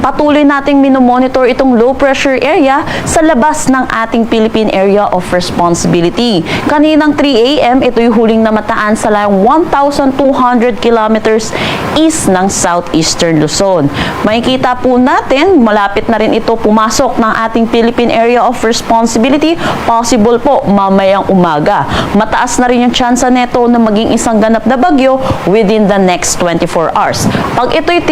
patuloy nating minomonitor itong low pressure area sa labas ng ating Philippine Area of Responsibility. Kaninang 3 a.m. ito'y huling namataan sa layong 1,200 kilometers east ng southeastern Luzon. Makikita po natin, malapit na rin ito pumasok ng ating Philippine Area of Responsibility. Possible po mamayang umaga. Mataas na rin yung tsansa neto na maging isang ganap na bagyo within the next 24 hours. Pag ito'y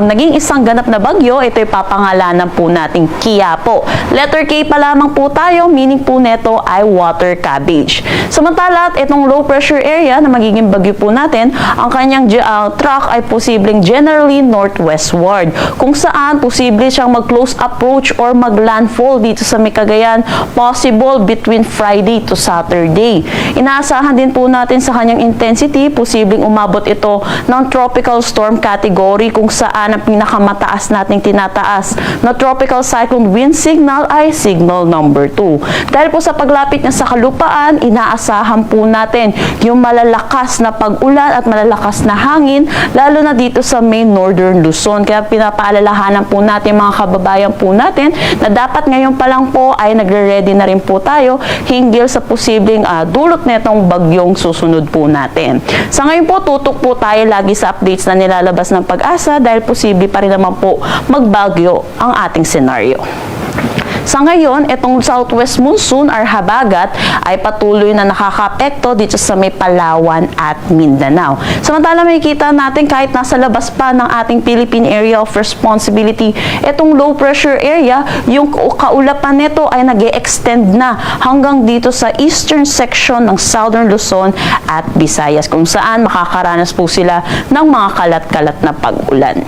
naging isang ganap na bagyo, ito'y papangalanan po nating Quiapo. Letter K pa lamang po tayo, meaning po neto ay water cabbage. Samantala, itong low pressure area na magiging bagyo po natin, ang kanyang track ay posibleng generally northwestward, kung saan posible siyang mag-close approach or mag-landfall dito sa Cagayan, possible between Friday to Saturday. Inaasahan din po natin sa kanyang intensity, posibleng umabot ito ng tropical storm category, kung saan ang pinakamataas nating tinataas na tropical cyclone wind signal ay signal number 2. Dahil po sa paglapit niya sa kalupaan, inaasahan po natin yung malalakas na pag-ulan at malalakas na hangin, lalo na dito sa main northern Luzon. Kaya pinapaalalahanan po natin mga kababayan po natin na dapat ngayon pa lang po ay nagre-ready na rin po tayo hinggil sa posibleng dulot netong bagyong susunod po natin. Sa ngayon po, tutok po tayo lagi sa updates na nilalabas ng Pag-asa dahil posible pa rin naman po magbagyo ang ating senaryo. Sa ngayon, itong southwest monsoon or habagat ay patuloy na nakakaapekto dito sa may Palawan at Mindanao. Samantala, makikita natin kahit nasa labas pa ng ating Philippine Area of Responsibility, itong low pressure area, yung kaulapan nito ay nag-e-extend na hanggang dito sa eastern section ng Southern Luzon at Visayas, kung saan makakaranas po sila ng mga kalat-kalat na pag-ulan.